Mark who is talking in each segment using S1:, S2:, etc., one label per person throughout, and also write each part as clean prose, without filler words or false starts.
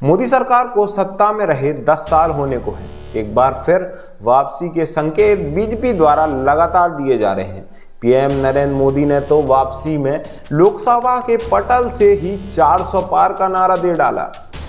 S1: मोदी सरकार को सत्ता में रहे 10 साल होने को है। एक बार फिर वापसी के संकेत बीजेपी द्वारा लगातार दिए जा रहे हैं। पीएम नरेंद्र मोदी ने तो वापसी में लोकसभा के पटल से ही 400 पार का नारा दे डाला।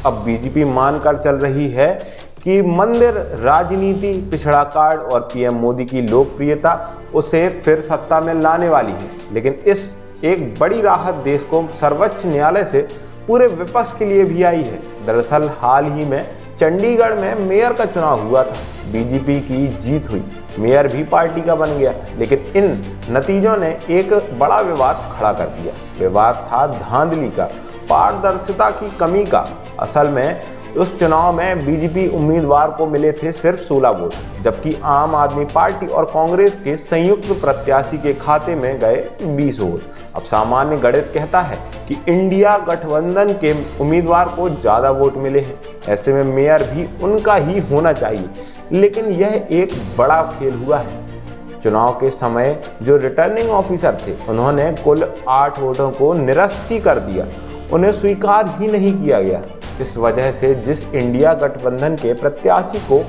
S1: अब बीजेपी मानकर चल रही है कि मंदिर राजनीति, पिछड़ा कार्ड और पीएम मोदी की लोकप्रियता उसे फिर सत्ता में लाने वाली है। लेकिन इस एक बड़ी राहत देश को सर्वोच्च न्यायालय से पूरे विपक्ष के लिए भी आई है। दरअसल हाल ही में चंडीगढ़ में मेयर का चुनाव हुआ था। बीजेपी की जीत हुई, मेयर भी पार्टी का बन गया, लेकिन इन नतीजों ने एक बड़ा विवाद खड़ा कर दिया। विवाद था धांधली का, पारदर्शिता की कमी का। असल में उस चुनाव में बीजेपी उम्मीदवार को मिले थे सिर्फ 16 वोट, जबकि आम आदमी पार्टी और कांग्रेस के संयुक्त प्रत्याशी के खाते में गए 20 वोट। अब सामान्य गणित कहता है कि इंडिया गठबंधन के उम्मीदवार को ज्यादा वोट मिले हैं, ऐसे में मेयर भी उनका ही होना चाहिए। लेकिन यह एक बड़ा खेल हुआ है। चुनाव के समय जो रिटर्निंग ऑफिसर थे, उन्होंने कुल 8 वोटों को निरस्त ही कर दिया, उन्हें स्वीकार ही नहीं किया गया। इस वजह से जिस इंडिया गठबंधन के प्रत्याशी को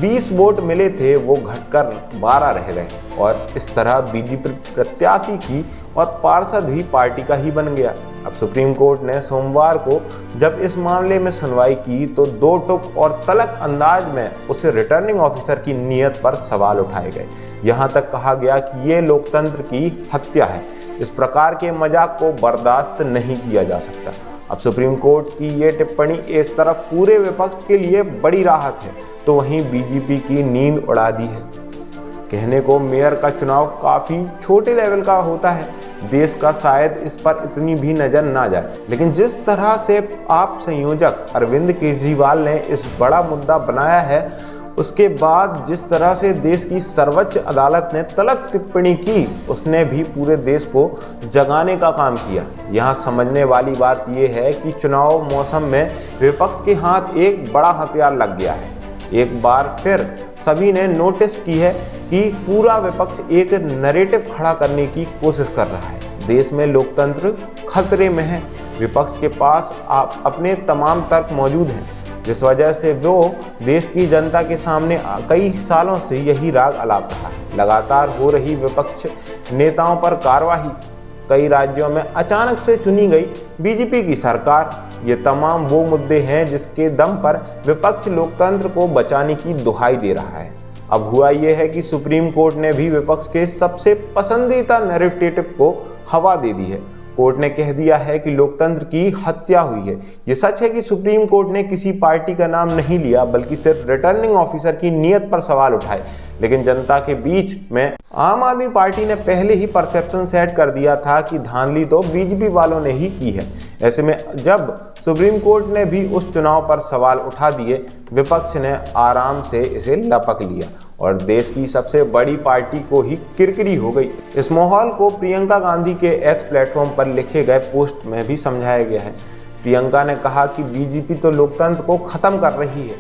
S1: 20 वोट मिले थे, वो घटकर 12 रह गए और इस तरह बीजेपी प्रत्याशी की और पार्षद भी पार्टी का ही बन गया। अब सुप्रीम कोर्ट ने सोमवार को जब इस मामले में सुनवाई की तो 2 टूक और तल्ख अंदाज में उसे रिटर्निंग ऑफिसर की नीयत पर सवाल उठाए गए। यहाँ तक कहा गया कि ये लोकतंत्र की हत्या है। इस प्रकार के मजाक को बर्दाश्त नहीं किया जा सकता। अब सुप्रीम कोर्ट की ये टिप्पणी एक तरफ पूरे विपक्ष के लिए बड़ी राहत है, तो वहीं बीजेपी की नींद उड़ा दी है। कहने को मेयर का चुनाव काफी छोटे लेवल का होता है, देश का शायद इस पर इतनी भी नजर ना जाए, लेकिन जिस तरह से आप संयोजक अरविंद केजरीवाल ने इस बड़ा मुद्दा बनाया है, उसके बाद जिस तरह से देश की सर्वोच्च अदालत ने तल्ख टिप्पणी की, उसने भी पूरे देश को जगाने का काम किया। यहाँ समझने वाली बात यह है कि चुनाव मौसम में विपक्ष के हाथ एक बड़ा हथियार लग गया है। एक बार फिर सभी ने नोटिस की है कि पूरा विपक्ष एक नैरेटिव खड़ा करने की कोशिश कर रहा है। देश में लोकतंत्र खतरे में है। विपक्ष के पास अपने तमाम तर्क मौजूद हैं, जिस वजह से वो देश की जनता के सामने कई सालों से यही राग अलाप रहा है। लगातार हो रही विपक्ष नेताओं पर कार्रवाई, कई राज्यों में अचानक से चुनी गई बीजेपी की सरकार, ये तमाम वो मुद्दे हैं जिसके दम पर विपक्ष लोकतंत्र को बचाने की दुहाई दे रहा है। अब हुआ ये है कि सुप्रीम कोर्ट ने भी विपक्ष के सबसे पसंदीदा नैरेटिव को हवा दे दी है। कोर्ट ने कह दिया है कि लोकतंत्र की हत्या हुई है। ये सच है कि सुप्रीम कोर्ट ने किसी पार्टी का नाम नहीं लिया, बल्कि सिर्फ रिटर्निंग ऑफिसर की नीयत पर सवाल उठाए। लेकिन जनता के बीच में आम आदमी पार्टी ने पहले ही परसेप्शन सेट कर दिया था कि धांधली तो बीजेपी वालों ने ही की है। ऐसे में जब सुप्रीम कोर्ट ने भी उस चुनाव पर सवाल उठा दिए, विपक्ष ने आराम से इसे लपक लिया और देश की सबसे बड़ी पार्टी को ही किरकिरी हो गई। इस माहौल को प्रियंका गांधी के एक्स प्लेटफॉर्म पर लिखे गए पोस्ट में भी समझाया गया है। प्रियंका ने कहा कि बीजेपी तो लोकतंत्र को खत्म कर रही है,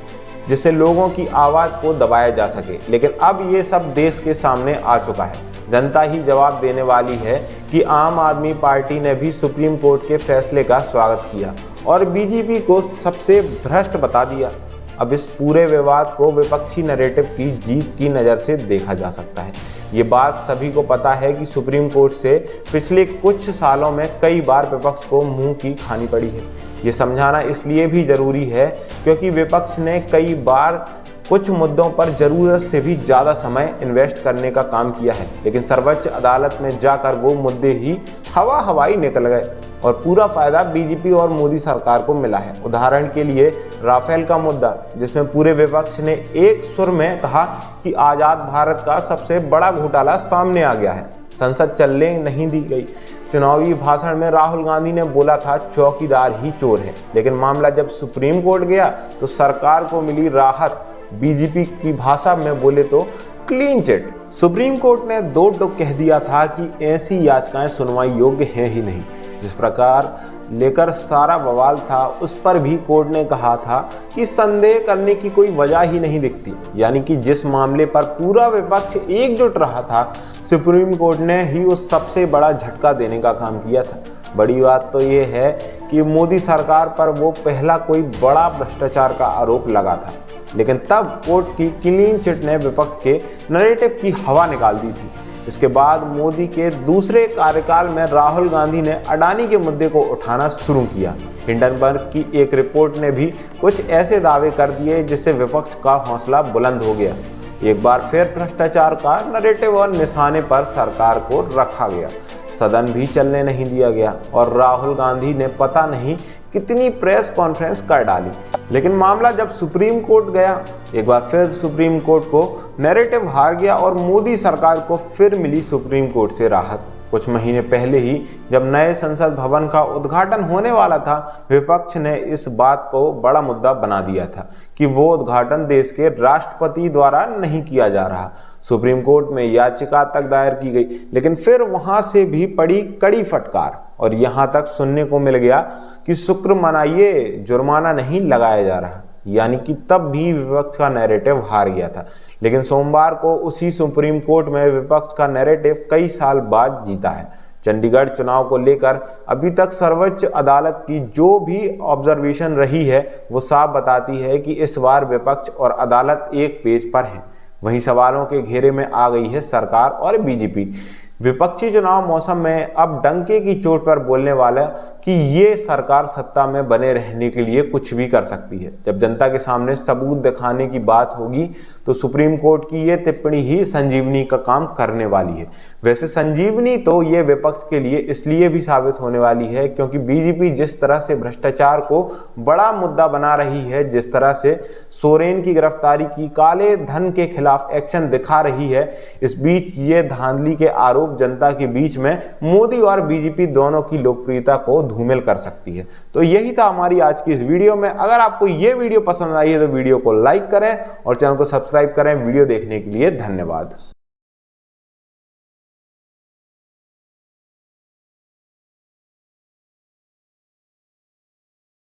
S1: जिससे लोगों की आवाज को दबाया जा सके, लेकिन अब ये सब देश के सामने आ चुका है। जनता ही जवाब देने वाली है कि आम आदमी पार्टी ने भी सुप्रीम कोर्ट के फैसले का स्वागत किया और बीजेपी को सबसे भ्रष्ट बता दिया। अब इस पूरे विवाद को विपक्षी नैरेटिव की जीत की नज़र से देखा जा सकता है। ये बात सभी को पता है कि सुप्रीम कोर्ट से पिछले कुछ सालों में कई बार विपक्ष को मुंह की खानी पड़ी है। ये समझाना इसलिए भी ज़रूरी है क्योंकि विपक्ष ने कई बार कुछ मुद्दों पर ज़रूरत से भी ज़्यादा समय इन्वेस्ट करने का काम किया है, लेकिन सर्वोच्च अदालत में जाकर वो मुद्दे ही हवाई निकल गए और पूरा फायदा बीजेपी और मोदी सरकार को मिला है। उदाहरण के लिए राफेल का मुद्दा, जिसमें पूरे विपक्ष ने एक सुर में कहा कि आज़ाद भारत का सबसे बड़ा घोटाला सामने आ गया है, संसद चलने नहीं दी गई। चुनावी भाषण में राहुल गांधी ने बोला था चौकीदार ही चोर है, लेकिन मामला जब सुप्रीम कोर्ट गया तो सरकार को मिली राहत। बीजेपी की भाषा में बोले तो क्लीन चिट। सुप्रीम कोर्ट ने 2 टूक कह दिया था कि ऐसी याचिकाएं सुनवाई योग्य हैं ही नहीं। जिस प्रकार लेकर सारा बवाल था, उस पर भी कोर्ट ने कहा था कि संदेह करने की कोई वजह ही नहीं दिखती। यानी कि जिस मामले पर पूरा विपक्ष एकजुट रहा था, सुप्रीम कोर्ट ने ही उस सबसे बड़ा झटका देने का काम किया था। बड़ी बात तो ये है कि कि मोदी सरकार पर वो पहला कोई बड़ा भ्रष्टाचार का आरोप लगा था, लेकिन तब कोर्ट की क्लीन चिट ने विपक्ष के नैरेटिव की हवा निकाल दी थी। इसके बाद मोदी के दूसरे कार्यकाल में राहुल गांधी ने अडानी के मुद्दे को उठाना शुरू किया। हिंडनबर्ग की एक रिपोर्ट ने भी कुछ ऐसे दावे कर दिए जिससे विपक्ष का हौसला बुलंद हो गया। एक बार फिर भ्रष्टाचार का नैरेटिव और निशाने पर सरकार को रखा गया, सदन भी चलने नहीं दिया गया और राहुल गांधी ने पता नहीं कितनी प्रेस कॉन्फ्रेंस कर डाली। लेकिन मामला जब सुप्रीम कोर्ट गया, एक बार फिर सुप्रीम कोर्ट को नैरेटिव हार गया और मोदी सरकार को फिर मिली सुप्रीम कोर्ट से राहत। कुछ महीने पहले ही जब नए संसद भवन का उद्घाटन होने वाला था, विपक्ष ने इस बात को बड़ा मुद्दा बना दिया था कि वो उद्घाटन देश के राष्ट्रपति द्वारा नहीं किया जा रहा। सुप्रीम कोर्ट में याचिका तक दायर की गई, लेकिन फिर वहां से भी पड़ी कड़ी फटकार और यहां तक सुनने को मिल गया कि शुक्र मनाइए, जुर्माना नहीं लगाया जा रहा। यानी कि तब भी विपक्ष का नैरेटिव हार गया था। लेकिन सोमवार को उसी सुप्रीम कोर्ट में विपक्ष का नैरेटिव कई साल बाद जीता है। चंडीगढ़ चुनाव को लेकर अभी तक सर्वोच्च अदालत की जो भी ऑब्जर्वेशन रही है, वो साफ बताती है कि इस बार विपक्ष और अदालत एक पेज पर है। वहीं सवालों के घेरे में आ गई है सरकार और बीजेपी। विपक्षी चुनाव मौसम में अब डंके की चोट पर बोलने वाला कि ये सरकार सत्ता में बने रहने के लिए कुछ भी कर सकती है। जब जनता के सामने सबूत दिखाने की बात होगी तो सुप्रीम कोर्ट की ये टिप्पणी ही संजीवनी का काम करने वाली है। वैसे संजीवनी तो ये विपक्ष के लिए इसलिए भी साबित होने वाली है क्योंकि बीजेपी जिस तरह से भ्रष्टाचार को बड़ा मुद्दा बना रही है, जिस तरह से सोरेन की गिरफ्तारी की, काले धन के खिलाफ एक्शन दिखा रही है, इस बीच ये धांधली के आरोप जनता के बीच में मोदी और बीजेपी दोनों की लोकप्रियता को धूमिल कर सकती है। तो यही था हमारी आज की इस वीडियो में। अगर आपको ये वीडियो पसंद आई है तो वीडियो को लाइक करें और चैनल को सब्सक्राइब करें। वीडियो देखने के लिए धन्यवाद।